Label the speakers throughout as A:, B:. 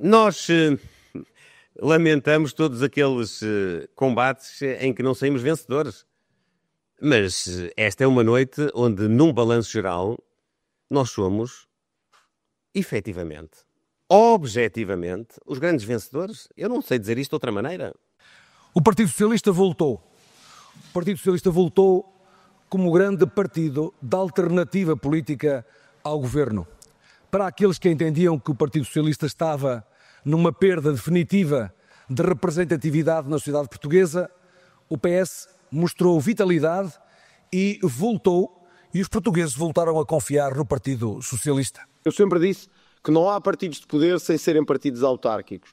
A: Nós lamentamos todos aqueles combates em que não saímos vencedores. Mas esta é uma noite onde, num balanço geral, nós somos, efetivamente, objetivamente, os grandes vencedores. Eu não sei dizer isto de outra maneira.
B: O Partido Socialista voltou. O Partido Socialista voltou como grande partido da alternativa política ao governo. Para aqueles que entendiam que o Partido Socialista estava numa perda definitiva de representatividade na sociedade portuguesa, o PS mostrou vitalidade e voltou, e os portugueses voltaram a confiar no Partido Socialista.
C: Eu sempre disse que não há partidos de poder sem serem partidos autárquicos.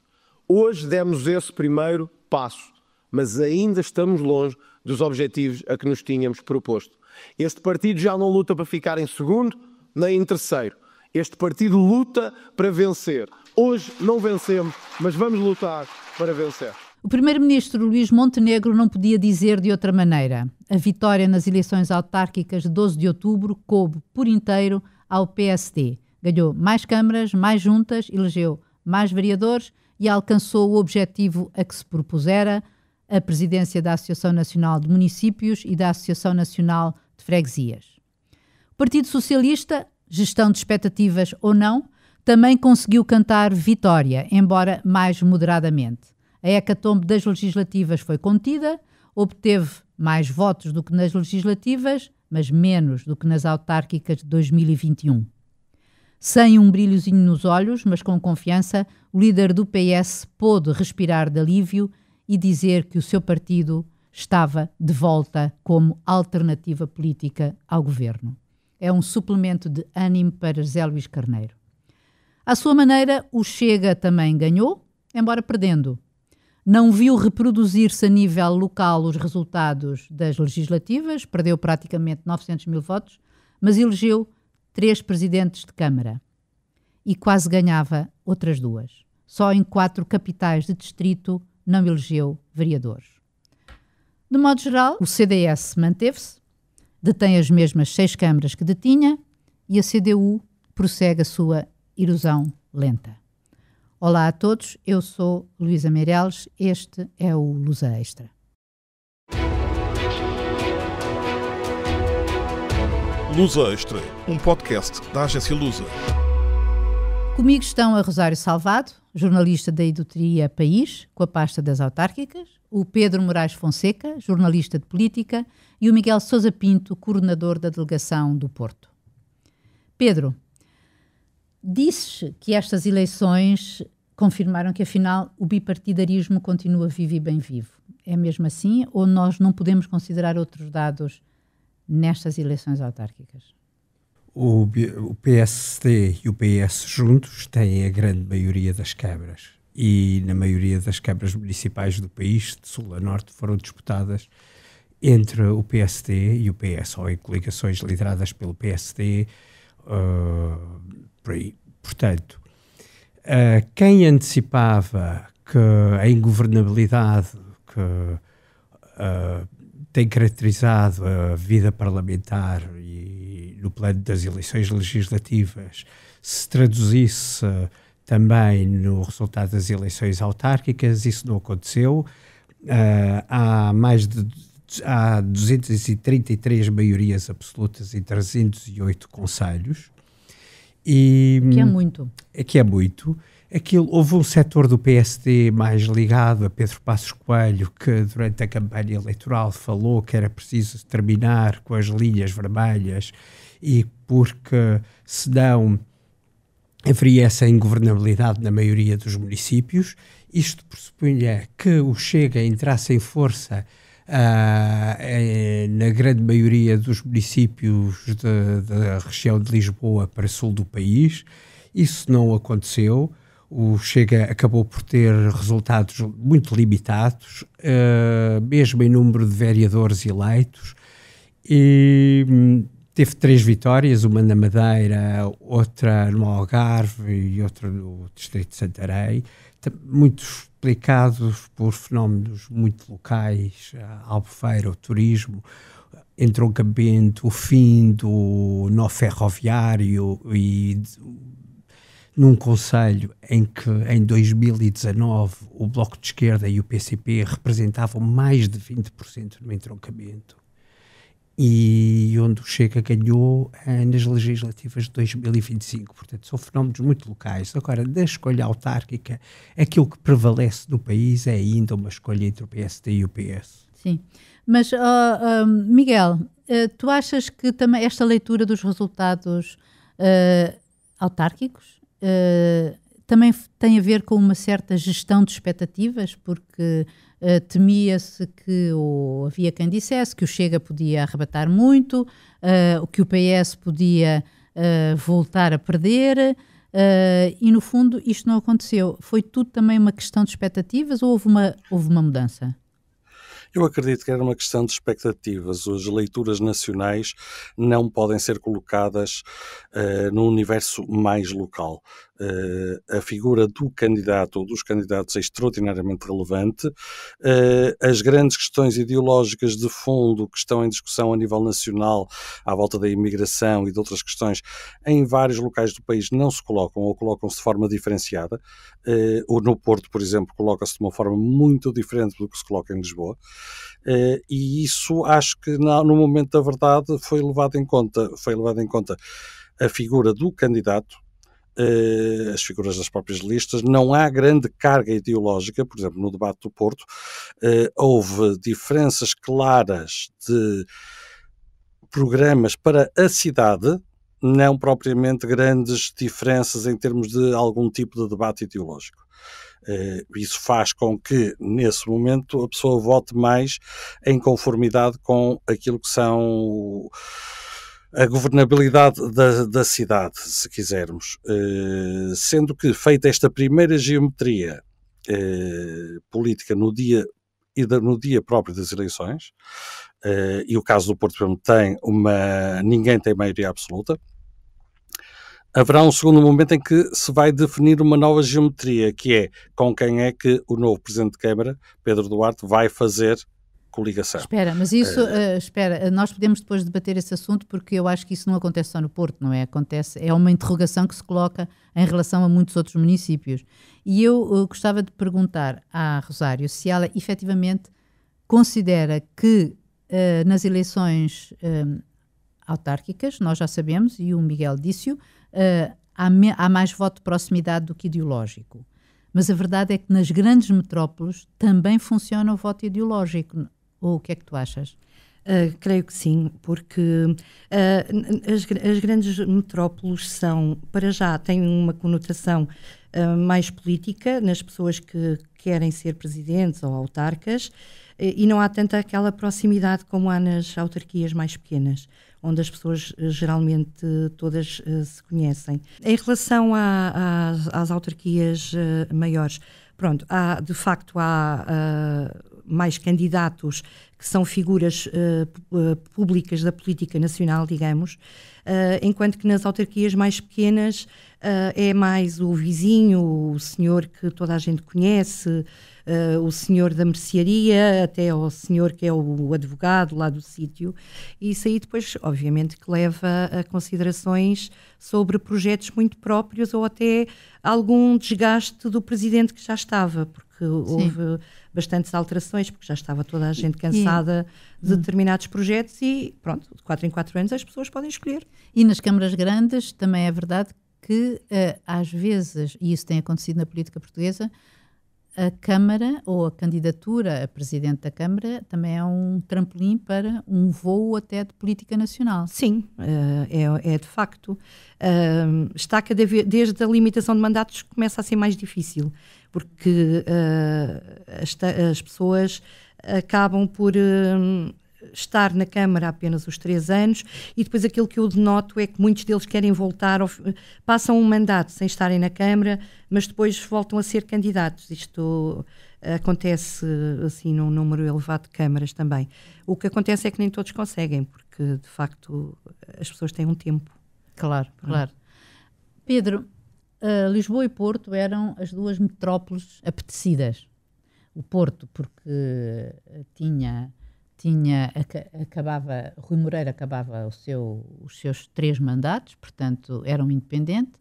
C: Hoje demos esse primeiro passo, mas ainda estamos longe dos objetivos a que nos tínhamos proposto. Este partido já não luta para ficar em segundo nem em terceiro. Este partido luta para vencer. Hoje não vencemos, mas vamos lutar para vencer.
D: O primeiro-ministro Luís Montenegro não podia dizer de outra maneira. A vitória nas eleições autárquicas de 12 de outubro coube por inteiro ao PSD. Ganhou mais câmaras, mais juntas, elegeu mais vereadores e alcançou o objetivo a que se propusera, a presidência da Associação Nacional de Municípios e da Associação Nacional de Freguesias. O Partido Socialista, gestão de expectativas ou não, também conseguiu cantar vitória, embora mais moderadamente. A hecatombe das legislativas foi contida, obteve mais votos do que nas legislativas, mas menos do que nas autárquicas de 2021. Sem um brilhozinho nos olhos, mas com confiança, o líder do PS pôde respirar de alívio e dizer que o seu partido estava de volta como alternativa política ao governo. É um suplemento de ânimo para José Luís Carneiro. À sua maneira, o Chega também ganhou, embora perdendo. Não viu reproduzir-se a nível local os resultados das legislativas, perdeu praticamente 900 mil votos, mas elegeu 3 presidentes de Câmara e quase ganhava outras 2. Só em 4 capitais de distrito não elegeu vereadores. De modo geral, o CDS manteve-se, detém as mesmas 6 câmaras que detinha e a CDU prossegue a sua erosão lenta. Olá a todos, eu sou Luísa Meireles, este é o Lusa Extra.
E: Lusa Extra, um podcast da agência Lusa.
D: Comigo estão a Rosário Salvado, jornalista da editoria País, com a pasta das autárquicas, o Pedro Moraes Fonseca, jornalista de política, e o Miguel Sousa Pinto, coordenador da delegação do Porto. Pedro, disse que estas eleições confirmaram que, afinal, o bipartidarismo continua vivo e bem vivo. É mesmo assim ou nós não podemos considerar outros dados nestas eleições autárquicas?
F: O PSD e o PS juntos têm a grande maioria das câmaras e na maioria das câmaras municipais do país, de sul a norte, foram disputadas entre o PSD e o PS, ou em coligações lideradas pelo PSD, por aí. Portanto, quem antecipava que a ingovernabilidade que tem caracterizado a vida parlamentar e no plano das eleições legislativas se traduzisse também no resultado das eleições autárquicas, isso não aconteceu. Há 233 maiorias absolutas em 308 concelhos.
D: Que é muito.
F: Que é muito. Houve um setor do PSD mais ligado a Pedro Passos Coelho que durante a campanha eleitoral falou que era preciso terminar com as linhas vermelhas e porque senão haveria essa ingovernabilidade na maioria dos municípios. Isto pressupunha que o Chega entrasse em força na grande maioria dos municípios da região de Lisboa para sul do país. Isso não aconteceu. O Chega acabou por ter resultados muito limitados, mesmo em número de vereadores eleitos, e teve 3 vitórias, uma na Madeira, outra no Algarve e outra no distrito de Santarém, muito explicados por fenómenos muito locais, a Albufeira, o turismo, entroncamento, o fim do nó ferroviário e num conselho em que em 2019 o Bloco de Esquerda e o PCP representavam mais de 20% no entroncamento, e onde o Chega ganhou nas legislativas de 2025. Portanto, são fenómenos muito locais. Agora, da escolha autárquica, aquilo que prevalece no país é ainda uma escolha entre o PSD e o PS.
D: Sim, mas Miguel, tu achas que também esta leitura dos resultados autárquicos também tem a ver com uma certa gestão de expectativas, porque temia-se que, ou havia quem dissesse, que o Chega podia arrebatar muito, que o PS podia voltar a perder, e no fundo isto não aconteceu. Foi tudo também uma questão de expectativas ou houve uma mudança?
G: Eu acredito que era uma questão de expectativas. As leituras nacionais não podem ser colocadas num universo mais local. A figura do candidato ou dos candidatos é extraordinariamente relevante. As grandes questões ideológicas de fundo que estão em discussão a nível nacional à volta da imigração e de outras questões em vários locais do país não se colocam ou colocam-se de forma diferenciada. Ou no Porto, por exemplo, coloca-se de uma forma muito diferente do que se coloca em Lisboa. E isso acho que no momento da verdade foi levado em conta a figura do candidato, as figuras das próprias listas. Não há grande carga ideológica. Por exemplo, no debate do Porto houve diferenças claras de programas para a cidade, não propriamente grandes diferenças em termos de algum tipo de debate ideológico. Isso faz com que, nesse momento, a pessoa vote mais em conformidade com aquilo que são a governabilidade da cidade, se quisermos. Sendo que, feita esta primeira geometria política no dia próprio das eleições, e o caso do Porto tem ninguém tem maioria absoluta, haverá um segundo momento em que se vai definir uma nova geometria, que é com quem é que o novo Presidente de Câmara, Pedro Duarte, vai fazer coligação.
D: Espera, mas isso, nós podemos depois debater esse assunto, porque eu acho que isso não acontece só no Porto, não é? É uma interrogação que se coloca em relação a muitos outros municípios. E eu gostava de perguntar à Rosário se ela efetivamente considera que nas eleições autárquicas, nós já sabemos, e o Miguel disse-o, há mais voto de proximidade do que ideológico. Mas a verdade é que nas grandes metrópoles também funciona o voto ideológico. Ou o que é que tu achas?
H: Creio que sim, porque as grandes metrópoles para já, têm uma conotação mais política nas pessoas que querem ser presidentes ou autarcas, e não há tanta aquela proximidade como há nas autarquias mais pequenas, onde as pessoas geralmente todas se conhecem. Em relação às autarquias maiores, pronto, de facto há mais candidatos que são figuras públicas da política nacional, digamos, enquanto que nas autarquias mais pequenas é mais o vizinho, o senhor que toda a gente conhece, o senhor da mercearia, até o senhor que é o advogado lá do sítio, e isso aí depois, obviamente, que leva a considerações sobre projetos muito próprios ou até algum desgaste do presidente que já estava, porque houve bastantes alterações, porque já estava toda a gente cansada de determinados projetos e, pronto, de 4 em 4 anos as pessoas podem escolher.
D: E nas câmaras grandes também é verdade que, às vezes, e isso tem acontecido na política portuguesa, a Câmara ou a candidatura a Presidente da Câmara também é um trampolim para um voo até de política nacional.
H: Sim, é de facto. Está desde a limitação de mandatos começa a ser mais difícil, porque as pessoas acabam por estar na Câmara apenas os 3 anos e depois aquilo que eu denoto é que muitos deles querem voltar, passam um mandato sem estarem na Câmara, mas depois voltam a ser candidatos. Isto acontece assim num número elevado de câmaras também. O que acontece é que nem todos conseguem, porque de facto as pessoas têm um tempo.
D: Claro. Pedro, Lisboa e Porto eram as duas metrópoles apetecidas. O Porto porque Rui Moreira acabava os seus 3 mandatos, portanto era um independente,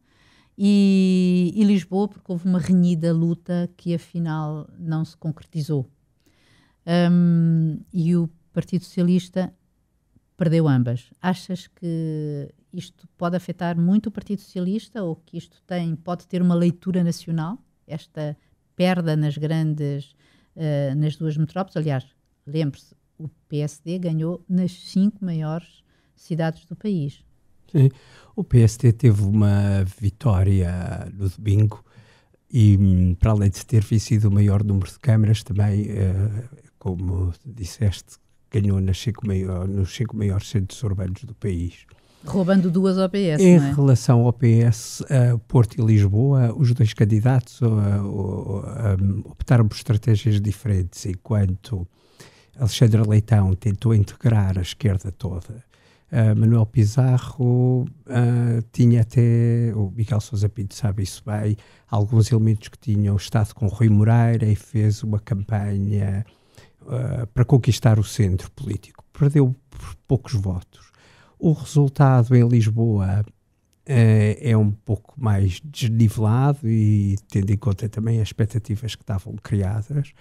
D: e Lisboa, porque houve uma renhida luta que afinal não se concretizou. E o Partido Socialista perdeu ambas. Achas que isto pode afetar muito o Partido Socialista ou que isto pode ter uma leitura nacional? Esta perda nas duas metrópoles? Aliás, lembre-se, o PSD ganhou nas 5 maiores cidades do país.
F: Sim, o PSD teve uma vitória no domingo e, para além de ter vencido o maior número de câmaras, também, como disseste, ganhou nos 5 maiores centros urbanos do país.
D: Roubando 2 ao PS,
F: Em
D: não é?
F: relação ao PS, Porto e Lisboa, os dois candidatos optaram por estratégias diferentes, enquanto Alexandre Leitão tentou integrar a esquerda toda. Manuel Pizarro tinha até, o Miguel Sousa Pinto sabe isso bem, alguns elementos que tinham estado com Rui Moreira e fez uma campanha para conquistar o centro político. Perdeu por poucos votos. O resultado em Lisboa é um pouco mais desnivelado e tendo em conta também as expectativas que estavam criadas,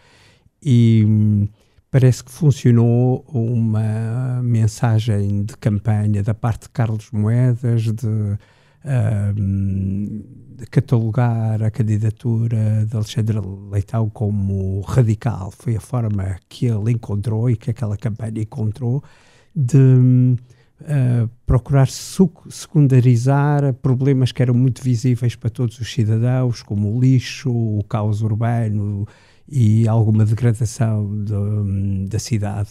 F: e parece que funcionou uma mensagem de campanha da parte de Carlos Moedas de catalogar a candidatura de Alexandre Leitão como radical. Foi a forma que ele encontrou e que aquela campanha encontrou de procurar secundarizar problemas que eram muito visíveis para todos os cidadãos, como o lixo, o caos urbano e alguma degradação da cidade.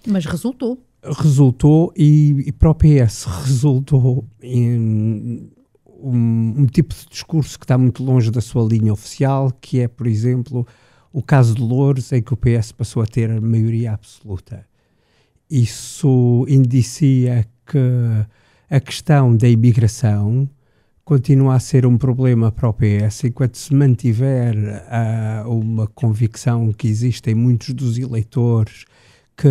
D: Mas resultou.
F: Resultou e para o PS resultou em um tipo de discurso que está muito longe da sua linha oficial, que é, por exemplo, o caso de Loures, em que o PS passou a ter a maioria absoluta. Isso indicia que a questão da imigração continua a ser um problema para o PS, enquanto se mantiver uma convicção que existe em muitos dos eleitores que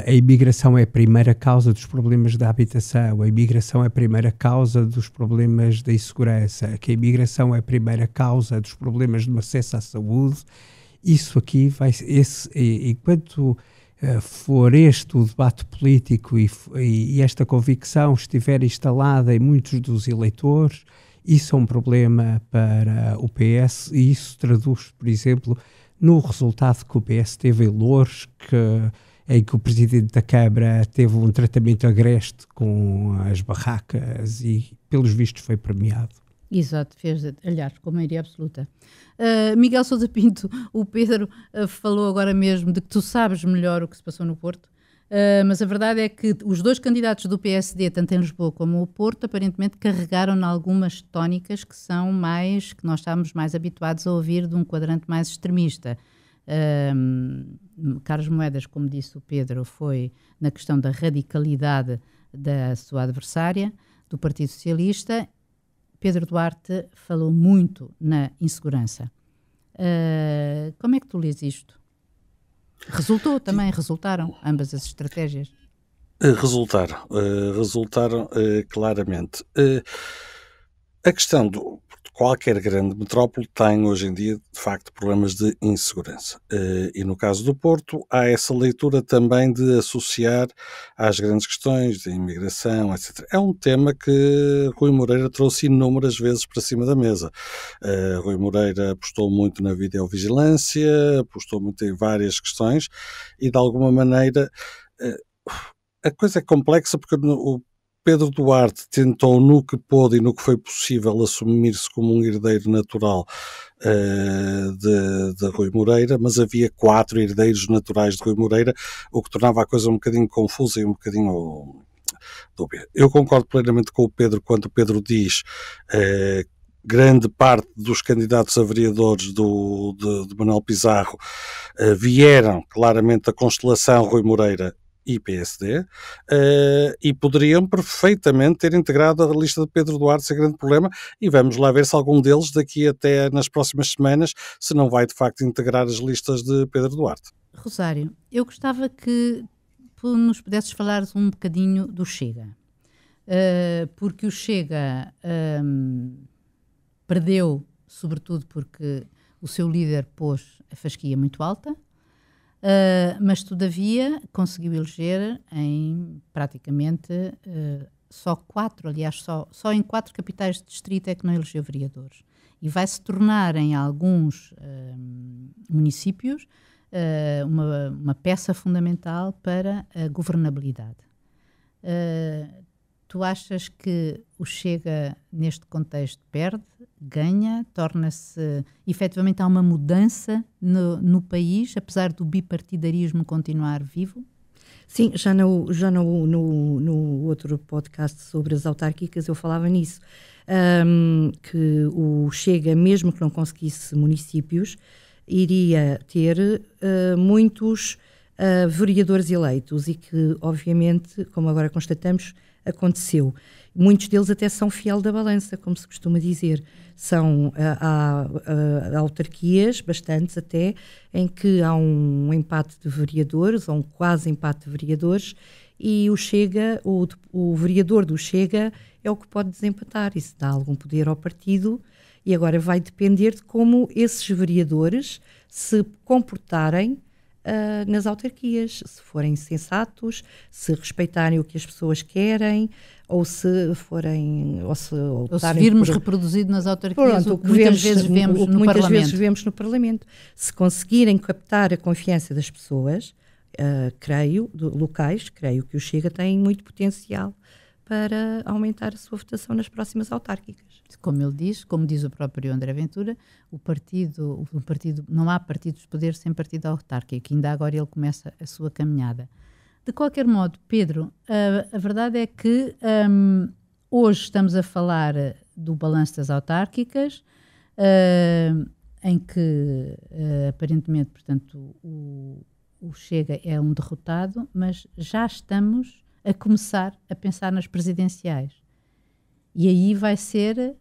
F: a imigração é a primeira causa dos problemas da habitação, a imigração é a primeira causa dos problemas da insegurança, que a imigração é a primeira causa dos problemas no acesso à saúde. Isso aqui enquanto for este o debate político e esta convicção estiver instalada em muitos dos eleitores, isso é um problema para o PS e isso traduz, por exemplo, no resultado que o PS teve em Loures, em que o Presidente da Câmara teve um tratamento agreste com as barracas e, pelos vistos, foi premiado.
D: Exato, fez, aliás, com maioria absoluta. Miguel Sousa Pinto, o Pedro falou agora mesmo de que tu sabes melhor o que se passou no Porto, mas a verdade é que os dois candidatos do PSD, tanto em Lisboa como no Porto, aparentemente carregaram em algumas tónicas que nós estamos mais habituados a ouvir de um quadrante mais extremista. Carlos Moedas, como disse o Pedro, foi na questão da radicalidade da sua adversária, do Partido Socialista. Pedro Duarte falou muito na insegurança. Como é que tu lês isto? Resultaram ambas as estratégias?
G: Resultaram claramente. A questão de qualquer grande metrópole tem hoje em dia, de facto, problemas de insegurança. E no caso do Porto, há essa leitura também de associar às grandes questões de imigração, etc. É um tema que Rui Moreira trouxe inúmeras vezes para cima da mesa. Rui Moreira apostou muito na videovigilância, apostou muito em várias questões e, de alguma maneira, a coisa é complexa porque o Pedro Duarte tentou, no que pôde e no que foi possível, assumir-se como um herdeiro natural de Rui Moreira, mas havia 4 herdeiros naturais de Rui Moreira, o que tornava a coisa um bocadinho confusa e um bocadinho dúbia. Eu concordo plenamente com o Pedro quando o Pedro diz grande parte dos candidatos a vereadores de Manuel Pizarro vieram claramente da constelação Rui Moreira e PSD, e poderiam perfeitamente ter integrado a lista de Pedro Duarte sem grande problema, e vamos lá ver se algum deles daqui até nas próximas semanas se não vai de facto integrar as listas de Pedro Duarte.
D: Rosário, eu gostava que nos pudesses falar um bocadinho do Chega. porque o Chega perdeu, sobretudo porque o seu líder pôs a fasquia muito alta, mas todavia conseguiu eleger em praticamente só 4, aliás, só em 4 capitais de distrito é que não elegeu vereadores. E vai se tornar em alguns municípios uma peça fundamental para a governabilidade. Tu achas que o Chega, neste contexto, perde, ganha, torna-se... Efetivamente há uma mudança no país, apesar do bipartidarismo continuar vivo?
H: Sim, já no outro podcast sobre as autárquicas eu falava nisso, que o Chega, mesmo que não conseguisse municípios, iria ter muitos vereadores eleitos e que, obviamente, como agora constatamos, aconteceu. Muitos deles até são fiel da balança, como se costuma dizer. Há autarquias, bastantes até, em que há um empate de vereadores, ou um quase empate de vereadores, e o Chega, o vereador do Chega é o que pode desempatar. Isso dá algum poder ao partido, e agora vai depender de como esses vereadores se comportarem nas autarquias, se forem sensatos, se respeitarem o que as pessoas querem, ou se forem... Ou se
D: virmos reproduzido nas autarquias o que muitas vezes vemos no Parlamento.
H: Se conseguirem captar a confiança das pessoas, locais, creio que o Chega tem muito potencial para aumentar a sua votação nas próximas autárquicas.
D: Como ele diz, como diz o próprio André Ventura, o partido, não há partido de poder sem partido autárquico, ainda agora ele começa a sua caminhada. De qualquer modo, Pedro, a verdade é que hoje estamos a falar do balanço das autárquicas, em que aparentemente, portanto, o Chega é um derrotado, mas já estamos a começar a pensar nas presidenciais. E aí vai ser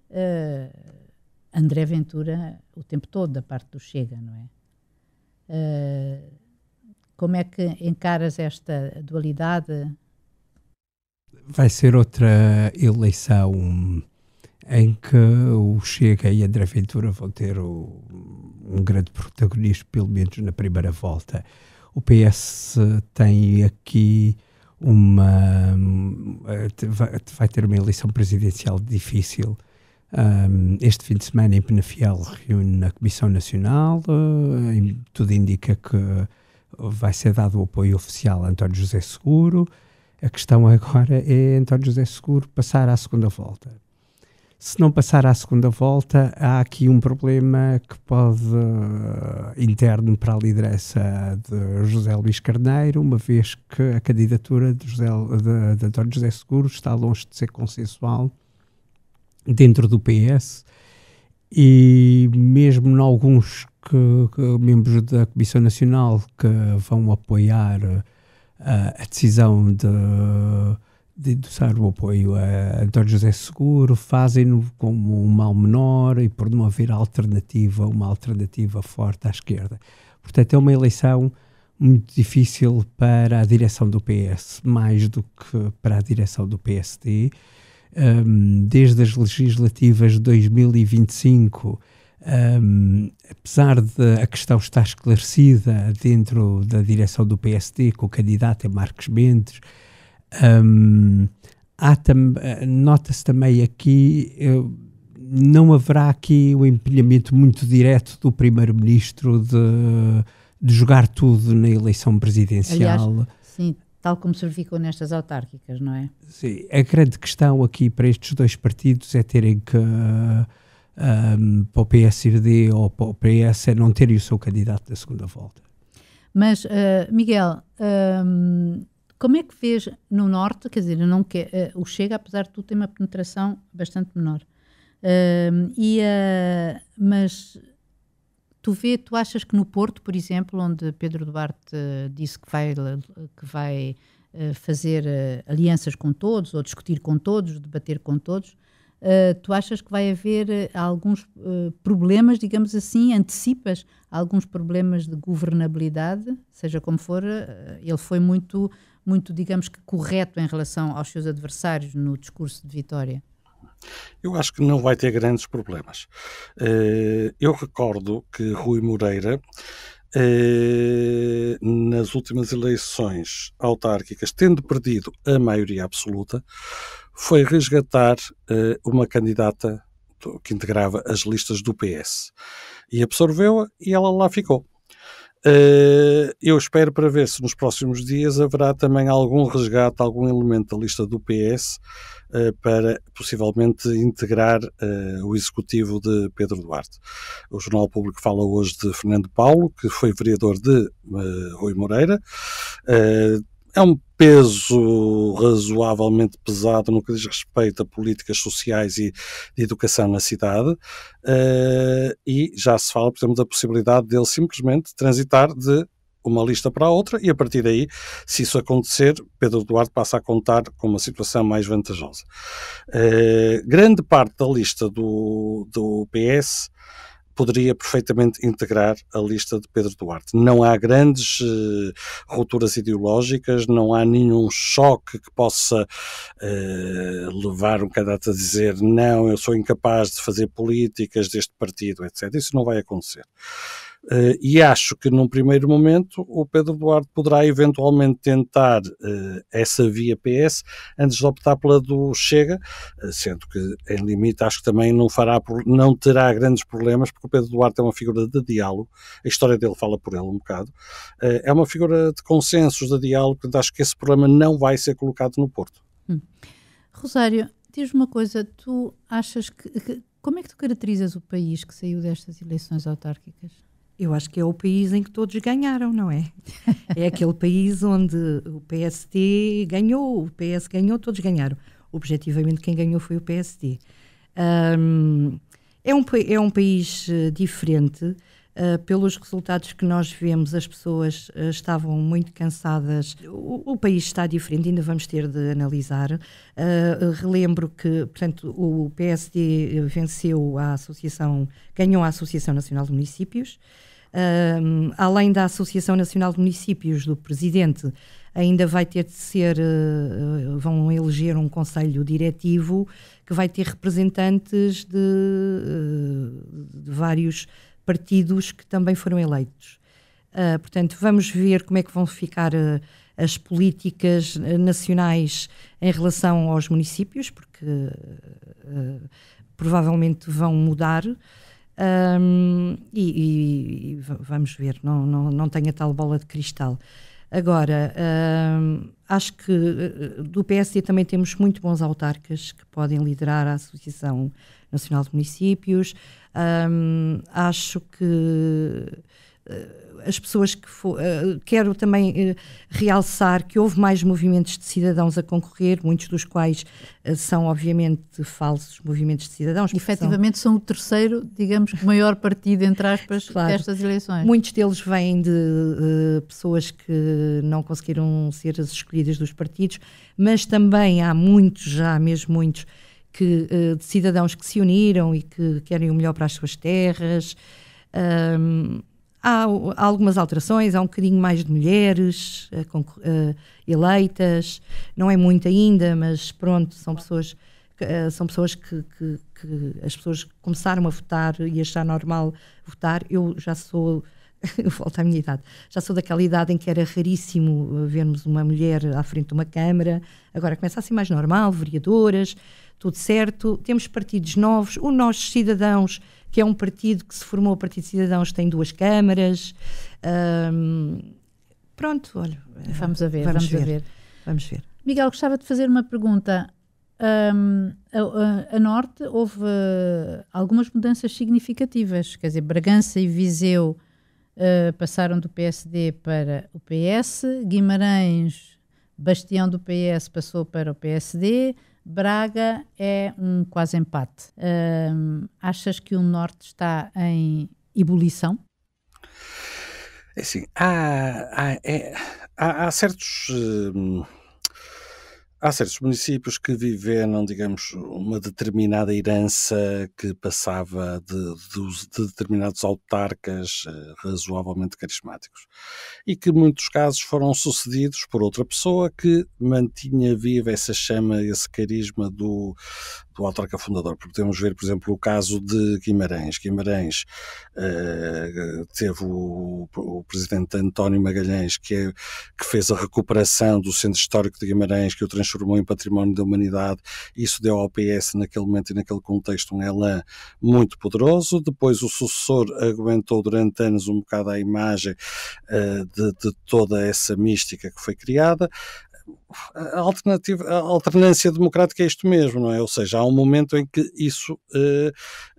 D: André Ventura o tempo todo, da parte do Chega, não é? Como é que encaras esta dualidade?
F: Vai ser outra eleição em que o Chega e André Ventura vão ter um grande protagonismo, pelo menos na primeira volta. O PS tem aqui vai ter uma eleição presidencial difícil. Este fim de semana em Penafiel reúne a Comissão Nacional, tudo indica que vai ser dado o apoio oficial a António José Seguro. A questão agora é António José Seguro passar à segunda volta. Se não passar à segunda volta, há aqui um problema que pode, interno para a liderança de José Luís Carneiro, uma vez que a candidatura de António José Seguro está longe de ser consensual dentro do PS, e mesmo em alguns membros da Comissão Nacional que vão apoiar a decisão de endossar o apoio a António José Seguro, fazem-no como um mal menor e por não haver uma alternativa forte à esquerda. Portanto, é uma eleição muito difícil para a direção do PS, mais do que para a direção do PSD. Desde as legislativas de 2025, apesar de a questão estar esclarecida dentro da direção do PSD, com o candidato é Marcos Mendes, nota-se também aqui, não haverá aqui o empenhamento muito direto do Primeiro-Ministro de jogar tudo na eleição presidencial.
D: Aliás, sim, tal como se verificou nestas autárquicas, não é?
F: Sim, a grande questão aqui para estes dois partidos é terem que, para o PSD ou para o PS, é não terem o seu candidato da segunda volta.
D: Mas, Miguel, como é que vês no Norte? Quer dizer, o Chega, apesar de tudo, tem uma penetração bastante menor. Mas tu achas que no Porto, por exemplo, onde Pedro Duarte disse que vai fazer alianças com todos, ou discutir com todos, debater com todos, tu achas que vai haver alguns problemas, digamos assim, antecipas alguns problemas de governabilidade, seja como for, ele foi muito muito, digamos que correto em relação aos seus adversários no discurso de vitória?
G: Eu acho que não vai ter grandes problemas. Eu recordo que Rui Moreira, nas últimas eleições autárquicas, tendo perdido a maioria absoluta, foi resgatar uma candidata que integrava as listas do PS. E absorveu-a e ela lá ficou. Eu espero para ver se nos próximos dias haverá também algum resgate, algum elemento da lista do PS para possivelmente integrar o executivo de Pedro Duarte. O Jornal Público fala hoje de Fernando Paulo, que foi vereador de Rui Moreira. É um peso razoavelmente pesado no que diz respeito a políticas sociais e de educação na cidade, e já se fala, por exemplo, da possibilidade dele simplesmente transitar de uma lista para a outra e, a partir daí, se isso acontecer, Pedro Duarte passa a contar com uma situação mais vantajosa. Grande parte da lista do PS poderia perfeitamente integrar a lista de Pedro Duarte. Não há grandes rupturas ideológicas, não há nenhum choque que possa levar um candidato a dizer não, eu sou incapaz de fazer políticas deste partido, etc. Isso não vai acontecer. E acho que num primeiro momento o Pedro Duarte poderá eventualmente tentar essa via PS antes de optar pela do Chega, sendo que em limite acho que também não terá grandes problemas, porque o Pedro Duarte é uma figura de diálogo, a história dele fala por ele um bocado, é uma figura de consensos, de diálogo, portanto acho que esse problema não vai ser colocado no Porto.
D: Rosário, diz-me uma coisa, tu achas como é que tu caracterizas o país que saiu destas eleições autárquicas?
H: Eu acho que é o país em que todos ganharam, não é? É aquele país onde o PSD ganhou, o PS ganhou, todos ganharam. Objetivamente, quem ganhou foi o PSD. É um país diferente. Pelos resultados que nós vemos, as pessoas estavam muito cansadas. O país está diferente, ainda vamos ter de analisar. Relembro que, portanto, o PSD ganhou a Associação Nacional de Municípios. Além da Associação Nacional de Municípios, do Presidente, ainda vai ter de ser, vão eleger um conselho diretivo que vai ter representantes de vários partidos que também foram eleitos. Portanto, vamos ver como é que vão ficar as políticas nacionais em relação aos municípios, porque provavelmente vão mudar. E vamos ver, não tenho a tal bola de cristal. Agora, acho que do PSD também temos muito bons autarcas que podem liderar a Associação Nacional de Municípios. Acho que as pessoas quero também realçar que houve mais movimentos de cidadãos a concorrer, muitos dos quais são obviamente falsos movimentos de cidadãos.
D: Efetivamente são o terceiro, digamos, maior partido, entre aspas, claro, destas eleições.
H: Muitos deles vêm de pessoas que não conseguiram ser as escolhidas dos partidos, mas também há muitos, já mesmo muitos, de cidadãos que se uniram e que querem o melhor para as suas terras. Há algumas alterações, há um bocadinho mais de mulheres eleitas, não é muito ainda, mas pronto, são pessoas que as pessoas começaram a votar e achar normal votar. Eu já sou, eu volto à minha idade, já sou daquela idade em que era raríssimo vermos uma mulher à frente de uma Câmara, agora começa a ser mais normal, vereadoras, tudo certo. Temos partidos novos, o Nós Cidadãos, que é um partido que se formou, o Partido de Cidadãos tem 2 câmaras. Pronto, olha.
D: Vamos ver.
H: Vamos ver.
D: Miguel, gostava de fazer uma pergunta. A Norte houve algumas mudanças significativas, quer dizer, Bragança e Viseu passaram do PSD para o PS, Guimarães, bastião do PS, passou para o PSD, Braga é um quase empate. Achas que o Norte está em ebulição?
G: É assim, há certos Há certos municípios que viveram, digamos, uma determinada herança que passava de determinados autarcas razoavelmente carismáticos e que, em muitos casos, foram sucedidos por outra pessoa que mantinha viva essa chama, esse carisma do autarca fundador. Podemos ver, por exemplo, o caso de Guimarães. Guimarães teve o presidente António Magalhães, que fez a recuperação do centro histórico de Guimarães, que o transformou em património da humanidade. Isso deu ao PS, naquele momento e naquele contexto, um elan muito poderoso. Depois o sucessor aguentou durante anos um bocado a imagem de toda essa mística que foi criada. A alternância democrática é isto mesmo, não é? Ou seja, há um momento em que isso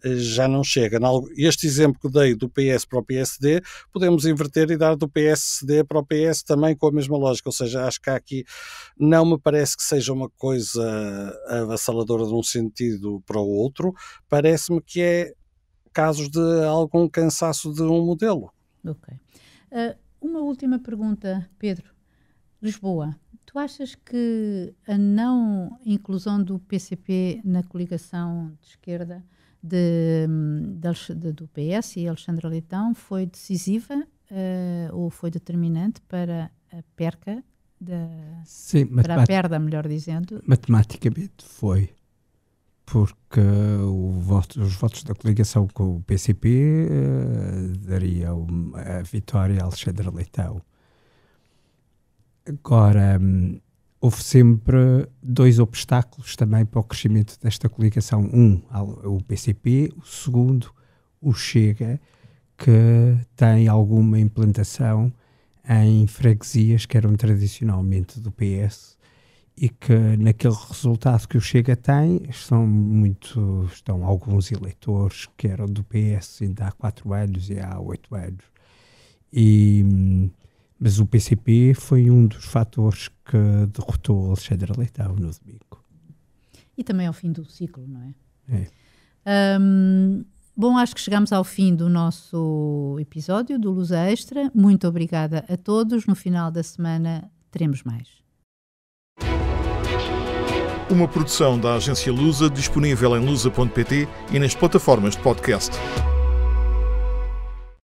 G: já não chega. Este exemplo que dei do PS para o PSD, podemos inverter e dar do PSD para o PS também com a mesma lógica. Ou seja, acho que aqui não me parece que seja uma coisa avassaladora de um sentido para o outro, parece-me que é casos de algum cansaço de um modelo.
D: Ok. Uma última pergunta, Pedro. Lisboa. Tu achas que a não inclusão do PCP na coligação de esquerda do PS e Alexandre Leitão foi decisiva ou foi determinante para a perca
F: Sim,
D: para a perda, melhor dizendo?
F: Matematicamente foi, porque os votos da coligação com o PCP dariam a vitória a Alexandre Leitão. Agora, houve sempre dois obstáculos também para o crescimento desta coligação. O PCP, o segundo, o Chega, que tem alguma implantação em freguesias que eram tradicionalmente do PS e que naquele resultado que o Chega tem estão alguns eleitores que eram do PS ainda há 4 anos e há 8 anos. Mas o PCP foi um dos fatores que derrotou Alexandre Leitão no domingo.
D: E também ao fim do ciclo, não é?
F: É.
D: Bom, acho que chegamos ao fim do nosso episódio do Luz Extra. Muito obrigada a todos. No final da semana teremos mais.
E: Uma produção da agência Lusa, disponível em lusa.pt e nas plataformas de podcast.